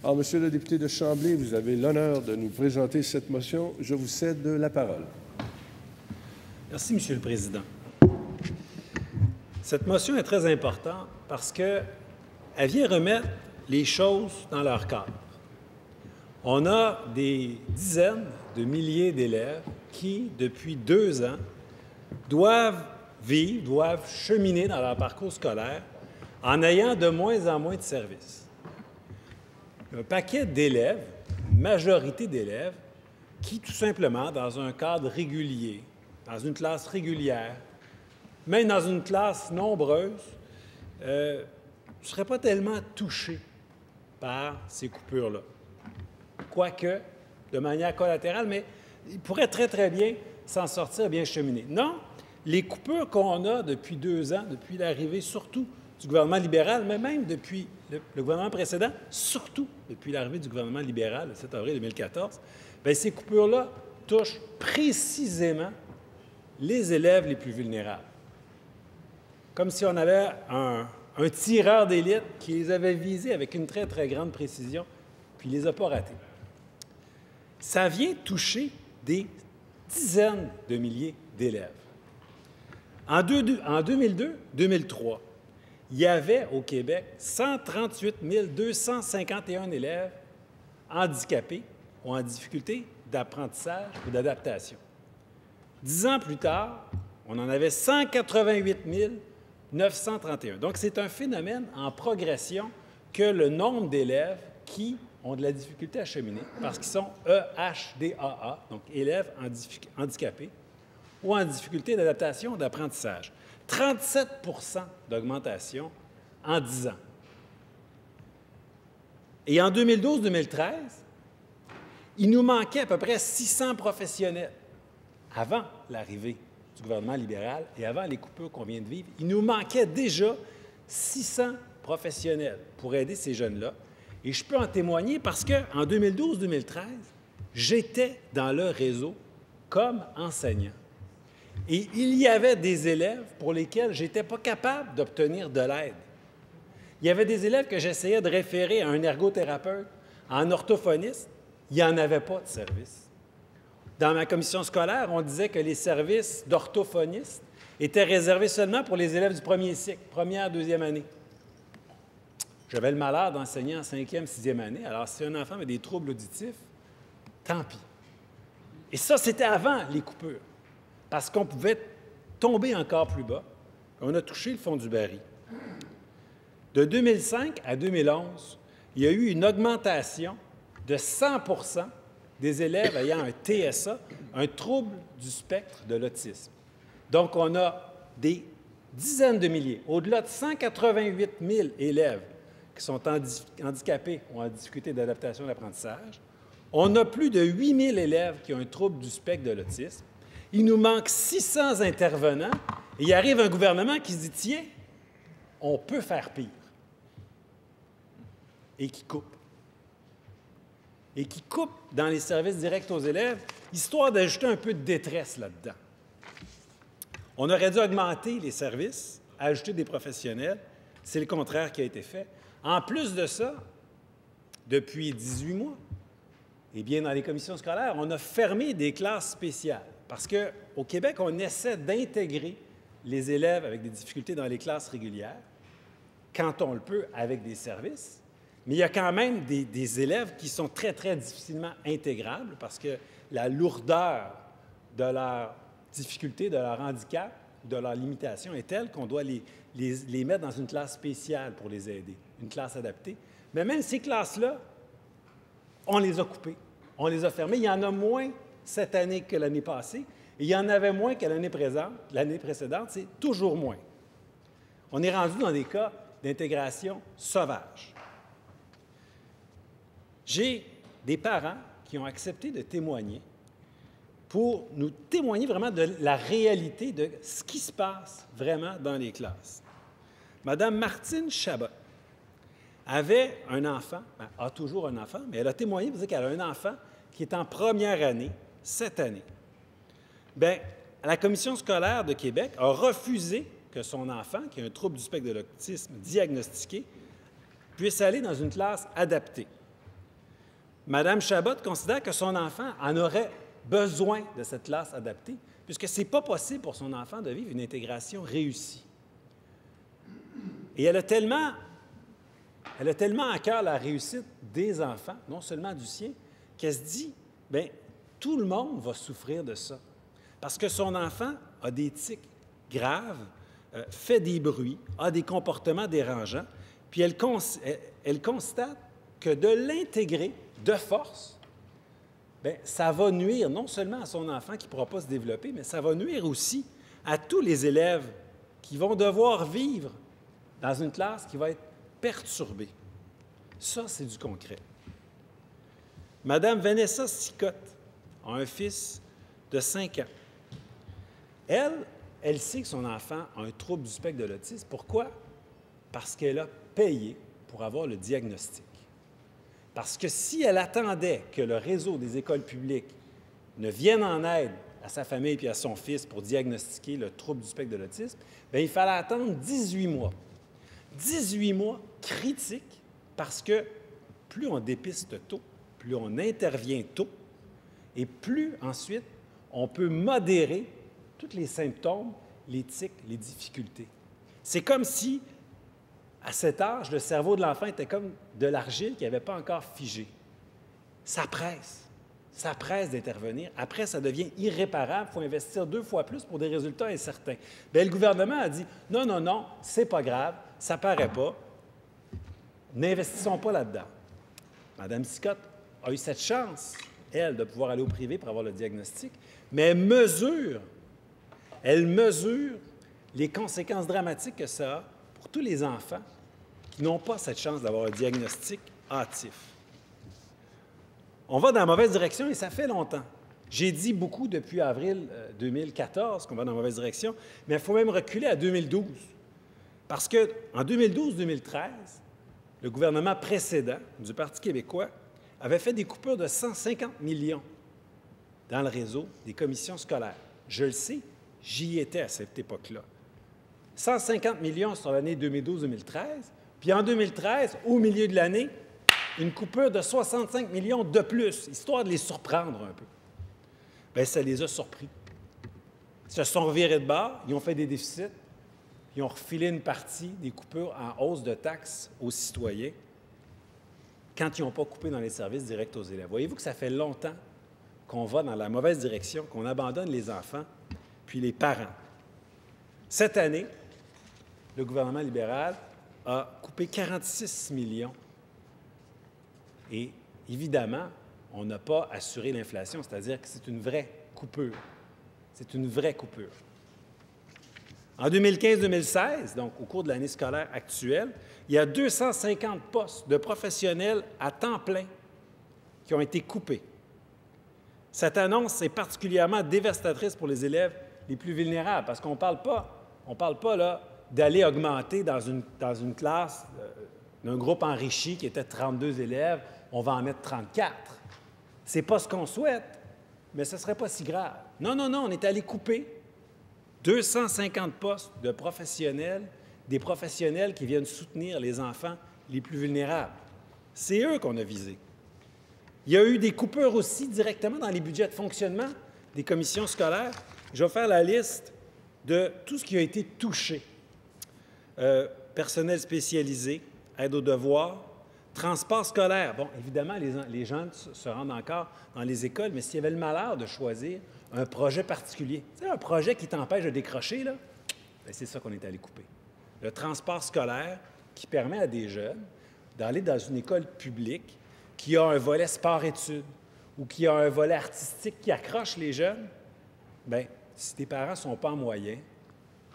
Alors, Monsieur le député de Chambly, vous avez l'honneur de nous présenter cette motion. Je vous cède la parole. Merci, Monsieur le Président. Cette motion est très importante parce qu'elle vient remettre les choses dans leur cadre. On a des dizaines de milliers d'élèves qui, depuis 2 ans, doivent cheminer dans leur parcours scolaire en ayant de moins en moins de services. Un paquet d'élèves, une majorité d'élèves, qui, tout simplement, dans un cadre régulier, dans une classe régulière, même dans une classe nombreuse, ne seraient pas tellement touchés par ces coupures-là. Quoique, de manière collatérale, mais ils pourraient très, très bien s'en sortir bien cheminer. Non, les coupures qu'on a depuis 2 ans, depuis l'arrivée surtout du gouvernement libéral, mais même depuis le gouvernement précédent, surtout depuis l'arrivée du gouvernement libéral le 7 avril 2014, bien, ces coupures-là touchent précisément les élèves les plus vulnérables. Comme si on avait un tireur d'élite qui les avait visés avec une très, très grande précision, puis il ne les a pas ratés. Ça vient toucher des dizaines de milliers d'élèves. En 2002-2003, il y avait au Québec 138 251 élèves handicapés ou en difficulté d'apprentissage ou d'adaptation. 10 ans plus tard, on en avait 188 931. Donc, c'est un phénomène en progression que le nombre d'élèves qui ont de la difficulté à cheminer, parce qu'ils sont EHDAA, donc élèves handicapés, ou en difficulté d'adaptation ou d'apprentissage. 37 d'augmentation en 10 ans. Et en 2012-2013, il nous manquait à peu près 600 professionnels. Avant l'arrivée du gouvernement libéral et avant les coupures qu'on vient de vivre, il nous manquait déjà 600 professionnels pour aider ces jeunes-là. Et je peux en témoigner parce qu'en 2012-2013, j'étais dans le réseau comme enseignant. Et il y avait des élèves pour lesquels je n'étais pas capable d'obtenir de l'aide. Il y avait des élèves que j'essayais de référer à un ergothérapeute, à un orthophoniste. Il n'y en avait pas de service. Dans ma commission scolaire, on disait que les services d'orthophonistes étaient réservés seulement pour les élèves du premier cycle, première, deuxième année. J'avais le malheur d'enseigner en 5e, 6e année. Alors, si un enfant avait des troubles auditifs, tant pis. Et ça, c'était avant les coupures, parce qu'on pouvait tomber encore plus bas. On a touché le fond du baril. De 2005 à 2011, il y a eu une augmentation de 100 des élèves ayant un TSA, un trouble du spectre de l'autisme. Donc, on a des dizaines de milliers, au-delà de 188 000 élèves qui sont handicapés ou en difficulté d'adaptation et d'apprentissage. On a plus de 8 000 élèves qui ont un trouble du spectre de l'autisme. Il nous manque 600 intervenants et il arrive un gouvernement qui se dit « Tiens, on peut faire pire » et qui coupe. Et qui coupe dans les services directs aux élèves, histoire d'ajouter un peu de détresse là-dedans. On aurait dû augmenter les services, ajouter des professionnels. C'est le contraire qui a été fait. En plus de ça, depuis 18 mois, eh bien, dans les commissions scolaires, on a fermé des classes spéciales parce qu'au Québec, on essaie d'intégrer les élèves avec des difficultés dans les classes régulières, quand on le peut, avec des services. Mais il y a quand même des élèves qui sont très, très difficilement intégrables parce que la lourdeur de leur difficulté, de leur handicap, de leur limitation est telle qu'on doit les mettre dans une classe spéciale pour les aider, une classe adaptée. Mais même ces classes-là, on les a coupées, on les a fermées. Il y en a moins cette année que l'année passée et il y en avait moins que l'année précédente, c'est toujours moins. On est rendu dans des cas d'intégration sauvage. J'ai des parents qui ont accepté de témoigner pour nous témoigner vraiment de la réalité de ce qui se passe vraiment dans les classes. Madame Martine Chabot avait un enfant, a toujours un enfant, mais elle a témoigné pour dire qu'elle a un enfant qui est en première année cette année. Bien, la Commission scolaire de Québec a refusé que son enfant, qui a un trouble du spectre de l'autisme diagnostiqué, puisse aller dans une classe adaptée. Mme Chabot considère que son enfant en aurait besoin de cette classe adaptée, puisque ce n'est pas possible pour son enfant de vivre une intégration réussie. Et elle a tellement à cœur la réussite des enfants, non seulement du sien, qu'elle se dit, bien, tout le monde va souffrir de ça. Parce que son enfant a des tics graves, fait des bruits, a des comportements dérangeants, puis elle constate que de l'intégrer de force, bien, ça va nuire non seulement à son enfant qui ne pourra pas se développer, mais ça va nuire aussi à tous les élèves qui vont devoir vivre dans une classe qui va être perturbée. Ça, c'est du concret. Madame Vanessa Sicotte a un fils de 5 ans. Elle sait que son enfant a un trouble du spectre de l'autisme. Pourquoi? Parce qu'elle a payé pour avoir le diagnostic. Parce que si elle attendait que le réseau des écoles publiques ne vienne en aide à sa famille et à son fils pour diagnostiquer le trouble du spectre de l'autisme, bien, il fallait attendre 18 mois. 18 mois critiques parce que plus on dépiste tôt, plus on intervient tôt, et plus ensuite on peut modérer tous les symptômes, les tics, les difficultés. C'est comme si, à cet âge, le cerveau de l'enfant était comme de l'argile qui n'avait pas encore figé. Ça presse d'intervenir. Après, ça devient irréparable. Il faut investir 2 fois plus pour des résultats incertains. Bien, le gouvernement a dit « Non, non, non, c'est pas grave, ça paraît pas. N'investissons pas là-dedans. » Mme Sicotte a eu cette chance, elle, de pouvoir aller au privé pour avoir le diagnostic, mais elle mesure les conséquences dramatiques que ça a pour tous les enfants qui n'ont pas cette chance d'avoir un diagnostic hâtif. On va dans la mauvaise direction et ça fait longtemps. J'ai dit beaucoup depuis avril 2014 qu'on va dans la mauvaise direction, mais il faut même reculer à 2012. Parce qu'en 2012-2013, le gouvernement précédent du Parti québécois avait fait des coupures de 150 millions dans le réseau des commissions scolaires. Je le sais, j'y étais à cette époque-là. 150 millions sur l'année 2012-2013, puis en 2013, au milieu de l'année, une coupure de 65 millions de plus, histoire de les surprendre un peu. Bien, ça les a surpris. Ils se sont revirés de bord, ils ont fait des déficits, ils ont refilé une partie des coupures en hausse de taxes aux citoyens quand ils n'ont pas coupé dans les services directs aux élèves. Voyez-vous que ça fait longtemps qu'on va dans la mauvaise direction, qu'on abandonne les enfants puis les parents. Cette année, le gouvernement libéral a coupé 46 millions. Et évidemment, on n'a pas assuré l'inflation, c'est-à-dire que c'est une vraie coupure. C'est une vraie coupure. En 2015-2016, donc au cours de l'année scolaire actuelle, il y a 250 postes de professionnels à temps plein qui ont été coupés. Cette annonce est particulièrement dévastatrice pour les élèves les plus vulnérables, parce qu'on ne parle pas là, d'aller augmenter dans une classe d'un groupe enrichi qui était 32 élèves, on va en mettre 34. Ce n'est pas ce qu'on souhaite, mais ce ne serait pas si grave. Non, non, non, on est allé couper 250 postes de professionnels, des professionnels qui viennent soutenir les enfants les plus vulnérables. C'est eux qu'on a visés. Il y a eu des coupures aussi directement dans les budgets de fonctionnement des commissions scolaires. Je vais faire la liste de tout ce qui a été touché. Personnel spécialisé, aide aux devoirs, transport scolaire. Bon, évidemment, les gens se rendent encore dans les écoles, mais s'il y avait le malheur de choisir un projet particulier, tu sais, un projet qui t'empêche de décrocher, là, bien, c'est ça qu'on est allé couper. Le transport scolaire qui permet à des jeunes d'aller dans une école publique qui a un volet sport-études ou qui a un volet artistique qui accroche les jeunes, bien, si tes parents ne sont pas en moyen,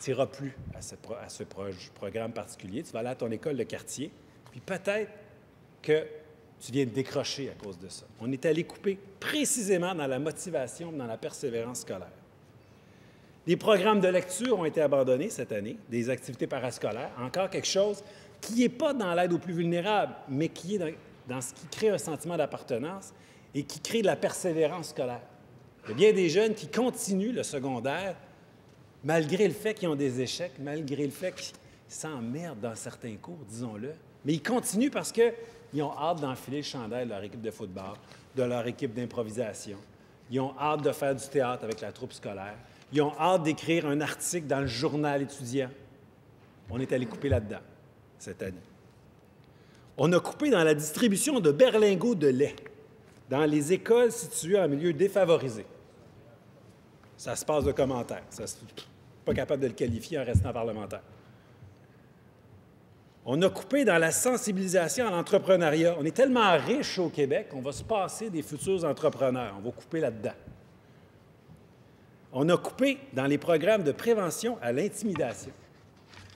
tu n'iras plus à ce programme particulier. Tu vas aller à ton école de quartier, puis peut-être que tu viens de décrocher à cause de ça. On est allé couper précisément dans la motivation, dans la persévérance scolaire. Les programmes de lecture ont été abandonnés cette année, des activités parascolaires, encore quelque chose qui n'est pas dans l'aide aux plus vulnérables, mais qui est dans ce qui crée un sentiment d'appartenance et qui crée de la persévérance scolaire. Il y a bien des jeunes qui continuent le secondaire malgré le fait qu'ils ont des échecs, malgré le fait qu'ils s'emmerdent dans certains cours, disons-le. Mais ils continuent parce qu'ils Ils ont hâte d'enfiler le chandail de leur équipe de football, de leur équipe d'improvisation. Ils ont hâte de faire du théâtre avec la troupe scolaire. Ils ont hâte d'écrire un article dans le journal étudiant. On est allé couper là-dedans cette année. On a coupé dans la distribution de berlingots de lait dans les écoles situées en milieu défavorisé. Ça se passe de commentaires. Pas capable de le qualifier en restant parlementaire. On a coupé dans la sensibilisation à l'entrepreneuriat. On est tellement riche au Québec qu'on va se passer des futurs entrepreneurs. On va couper là-dedans. On a coupé dans les programmes de prévention à l'intimidation.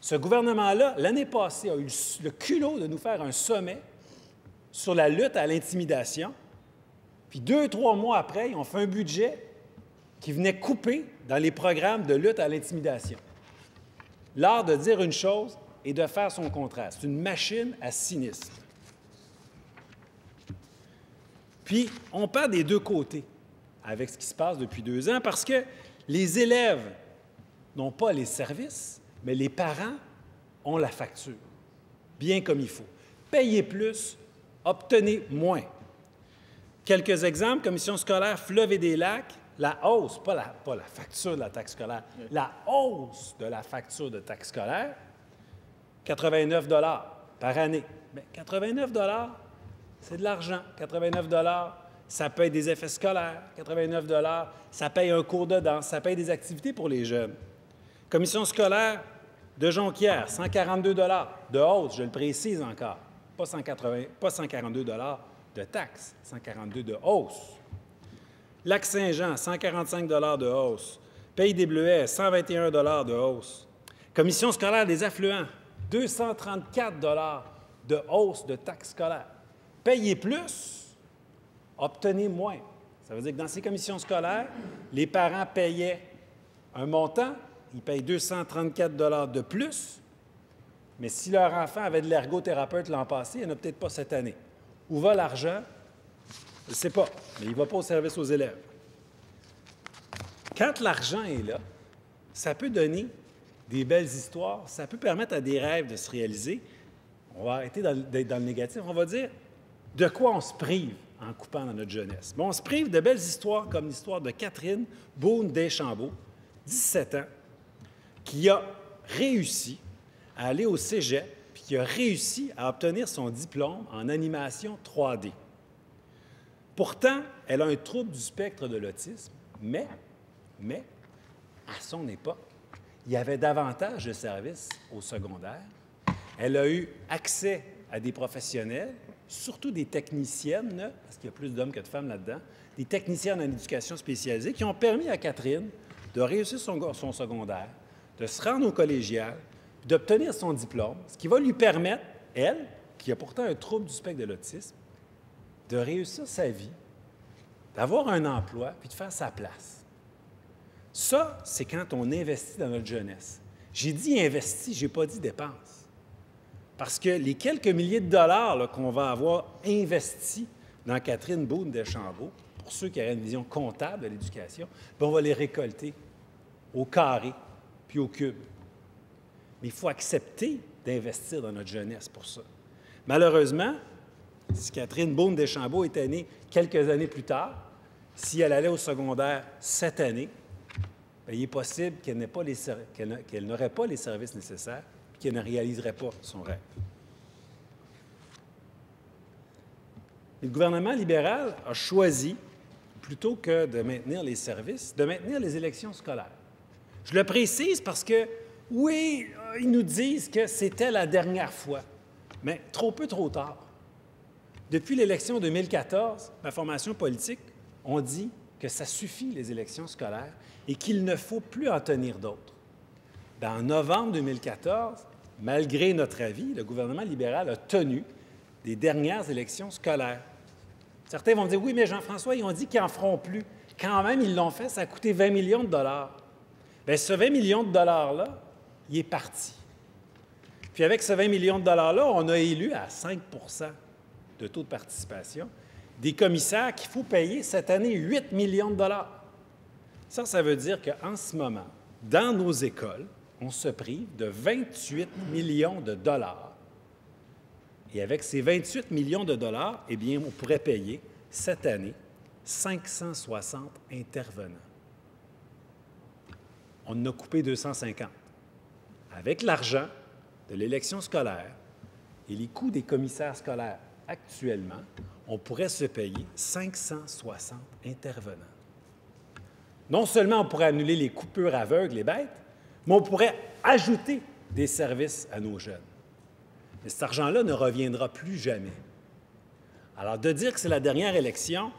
Ce gouvernement-là, l'année passée, a eu le culot de nous faire un sommet sur la lutte à l'intimidation. Puis 2-3 mois après, ils ont fait un budget qui venait couper dans les programmes de lutte à l'intimidation. L'art de dire une chose et de faire son contraire. C'est une machine à cynisme. Puis, on part des deux côtés avec ce qui se passe depuis 2 ans parce que les élèves n'ont pas les services, mais les parents ont la facture, bien comme il faut. Payez plus, obtenez moins. Quelques exemples, commission scolaire Fleuve et des Lacs, la hausse, pas la facture de la taxe scolaire, la hausse de la facture de taxe scolaire, 89 $ par année. Bien, 89 $, c'est de l'argent. 89 $, ça paye des effets scolaires. 89 $, ça paye un cours de danse, ça paye des activités pour les jeunes. Commission scolaire de Jonquière, 142 $ de hausse, je le précise encore. Pas 142 $ de taxes, 142 de hausse. Lac-Saint-Jean, 145 $ de hausse. Pays des Bleuets, 121 $ de hausse. Commission scolaire des affluents, 234 $ de hausse de taxes scolaires. Payez plus, obtenez moins. Ça veut dire que dans ces commissions scolaires, les parents payaient un montant, ils payent 234 $ de plus, mais si leur enfant avait de l'ergothérapeute l'an passé, il n'y en a peut-être pas cette année. Où va l'argent? Je ne sais pas, mais il ne va pas au service aux élèves. Quand l'argent est là, ça peut donner des belles histoires, ça peut permettre à des rêves de se réaliser. On va arrêter d'être dans le négatif, on va dire de quoi on se prive en coupant dans notre jeunesse. Bon, on se prive de belles histoires comme l'histoire de Catherine Beaune-Deschambault, 17 ans, qui a réussi à aller au cégep puis qui a réussi à obtenir son diplôme en animation 3D. Pourtant, elle a un trouble du spectre de l'autisme, mais, à son époque, il y avait davantage de services au secondaire. Elle a eu accès à des professionnels, surtout des techniciennes, parce qu'il y a plus d'hommes que de femmes là-dedans, des techniciennes en éducation spécialisée qui ont permis à Catherine de réussir son secondaire, de se rendre au collégial, d'obtenir son diplôme, ce qui va lui permettre, elle, qui a pourtant un trouble du spectre de l'autisme, de réussir sa vie, d'avoir un emploi, puis de faire sa place. Ça, c'est quand on investit dans notre jeunesse. J'ai dit investi, je n'ai pas dit dépense. Parce que les quelques milliers de dollars qu'on va avoir investis dans Catherine Beaune-Deschambault, pour ceux qui auraient une vision comptable de l'éducation, bien, on va les récolter au carré puis au cube. Mais il faut accepter d'investir dans notre jeunesse pour ça. Malheureusement, si Catherine Beaune-Deschambault était née quelques années plus tard, si elle allait au secondaire cette année, bien, il est possible qu'elle n'aurait pas les services nécessaires et qu'elle ne réaliserait pas son rêve. Le gouvernement libéral a choisi, plutôt que de maintenir les services, de maintenir les élections scolaires. Je le précise parce que, oui, ils nous disent que c'était la dernière fois, mais trop peu, trop tard. Depuis l'élection 2014, ma formation politique, on dit que ça suffit, les élections scolaires, et qu'il ne faut plus en tenir d'autres. En novembre 2014, malgré notre avis, le gouvernement libéral a tenu des dernières élections scolaires. Certains vont me dire, oui, mais Jean-François, ils ont dit qu'ils n'en feront plus. Quand même, ils l'ont fait, ça a coûté 20 millions de dollars. Bien, ce 20 millions de dollars-là, il est parti. Puis avec ce 20 millions de dollars-là, on a élu à 5 % de taux de participation des commissaires qu'il faut payer cette année 8 millions de dollars. Ça veut dire qu'en ce moment, dans nos écoles, on se prive de 28 millions de dollars. Et avec ces 28 millions de dollars, eh bien, on pourrait payer cette année 560 intervenants. On en a coupé 250. Avec l'argent de l'élection scolaire et les coûts des commissaires scolaires actuellement, on pourrait se payer 560 intervenants. Non seulement on pourrait annuler les coupures aveugles et bêtes, mais on pourrait ajouter des services à nos jeunes. Mais cet argent-là ne reviendra plus jamais. Alors, de dire que c'est la dernière élection,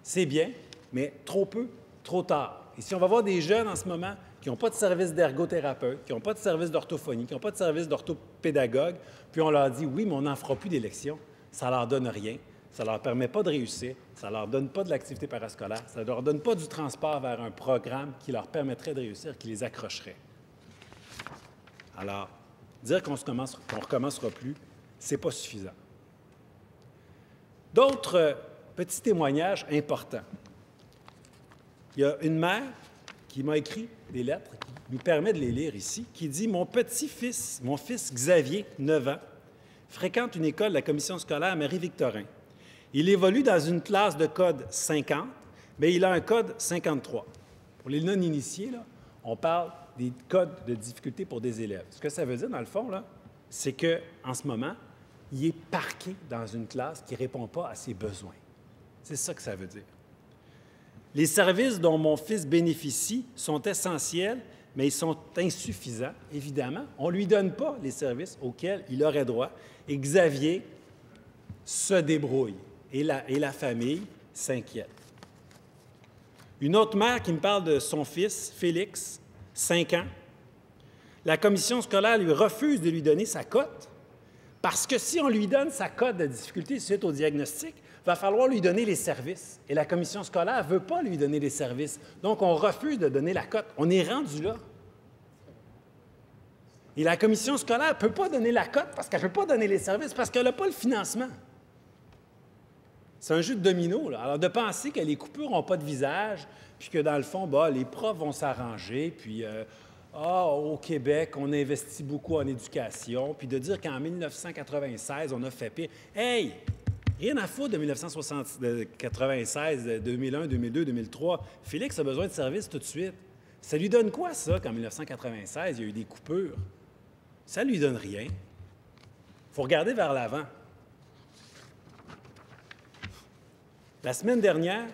c'est bien, mais trop peu, trop tard. Et si on va voir des jeunes en ce moment qui n'ont pas de service d'ergothérapeute, qui n'ont pas de service d'orthophonie, qui n'ont pas de service d'orthopédagogue, puis on leur dit « oui, mais on n'en fera plus d'élection », ça ne leur donne rien, ça ne leur permet pas de réussir, ça ne leur donne pas de l'activité parascolaire, ça ne leur donne pas du transport vers un programme qui leur permettrait de réussir, qui les accrocherait. Alors, dire qu'on ne recommencera plus, ce n'est pas suffisant. D'autres petits témoignages importants. Il y a une mère qui m'a écrit des lettres, qui nous permet de les lire ici, qui dit « Mon petit-fils, mon fils Xavier, 9 ans, fréquente une école de la commission scolaire Marie-Victorin. Il évolue dans une classe de code 50, mais il a un code 53. » Pour les non-initiés, là, on parle des codes de difficulté pour des élèves. Ce que ça veut dire, dans le fond, là, c'est qu'en ce moment, il est parqué dans une classe qui ne répond pas à ses besoins. C'est ça que ça veut dire. Les services dont mon fils bénéficie sont essentiels, mais ils sont insuffisants, évidemment. On ne lui donne pas les services auxquels il aurait droit. Et Xavier se débrouille. Et la famille s'inquiète. Une autre mère qui me parle de son fils, Félix, 5 ans. La commission scolaire lui refuse de lui donner sa cote parce que si on lui donne sa cote de difficulté suite au diagnostic, il va falloir lui donner les services. Et la commission scolaire ne veut pas lui donner les services. Donc, on refuse de donner la cote. On est rendu là. Et la commission scolaire ne peut pas donner la cote parce qu'elle ne peut pas donner les services, parce qu'elle n'a pas le financement. C'est un jeu de domino, là. Alors, de penser que les coupures n'ont pas de visage, puis que, dans le fond, les profs vont s'arranger, puis au Québec, on investit beaucoup en éducation, puis de dire qu'en 1996, on a fait pire. Hey! Rien à foutre de 1996, 2001, 2002, 2003. Félix a besoin de services tout de suite. Ça lui donne quoi, ça, qu'en 1996, il y a eu des coupures? Ça ne lui donne rien. Il faut regarder vers l'avant. La semaine dernière,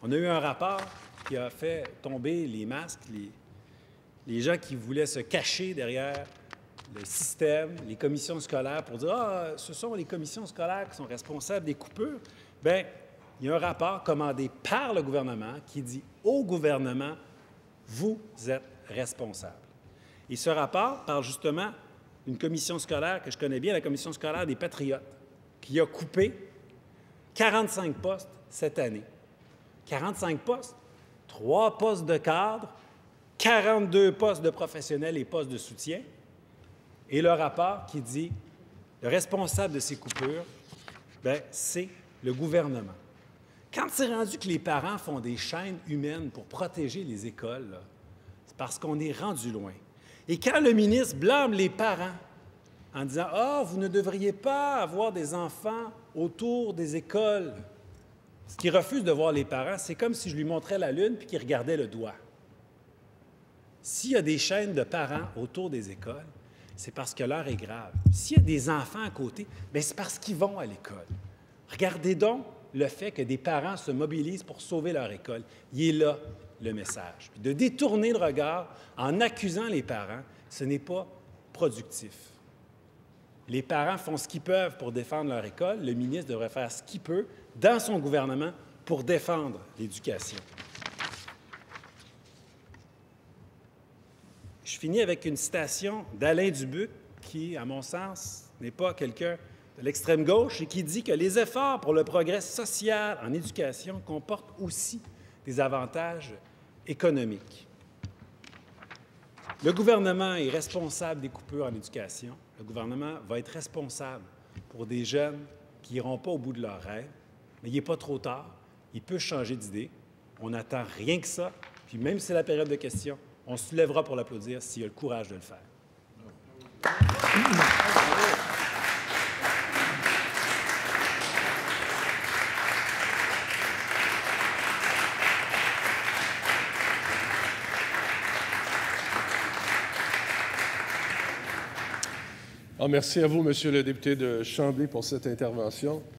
on a eu un rapport qui a fait tomber les masques, les gens qui voulaient se cacher derrière le système, les commissions scolaires pour dire « Ah, ce sont les commissions scolaires qui sont responsables des coupures. » Bien, il y a un rapport commandé par le gouvernement qui dit au gouvernement « Vous êtes responsable. » Et ce rapport parle justement d'une commission scolaire que je connais bien, la commission scolaire des Patriotes, qui a coupé 45 postes cette année. 45 postes, 3 postes de cadre, 42 postes de professionnels et postes de soutien. Et le rapport qui dit le responsable de ces coupures, c'est le gouvernement. Quand c'est rendu que les parents font des chaînes humaines pour protéger les écoles, c'est parce qu'on est rendu loin. Et quand le ministre blâme les parents en disant « Ah, vous ne devriez pas avoir des enfants autour des écoles », ce qu'il refuse de voir les parents, c'est comme si je lui montrais la lune puis qu'il regardait le doigt. S'il y a des chaînes de parents autour des écoles, c'est parce que l'heure est grave. S'il y a des enfants à côté, c'est parce qu'ils vont à l'école. Regardez donc le fait que des parents se mobilisent pour sauver leur école. Il est là le message. Puis de détourner le regard en accusant les parents, ce n'est pas productif. Les parents font ce qu'ils peuvent pour défendre leur école. Le ministre devrait faire ce qu'il peut dans son gouvernement pour défendre l'éducation. Je finis avec une citation d'Alain Dubuc, qui, à mon sens, n'est pas quelqu'un de l'extrême gauche et qui dit que les efforts pour le progrès social en éducation comportent aussi des avantages économiques. Le gouvernement est responsable des coupures en éducation. Le gouvernement va être responsable pour des jeunes qui n'iront pas au bout de leurs rêves, mais il n'est pas trop tard. Il peut changer d'idée. On n'attend rien que ça. Puis même si c'est la période de questions, on se lèvera pour l'applaudir s'il a le courage de le faire. Merci à vous, Monsieur le député de Chambly, pour cette intervention.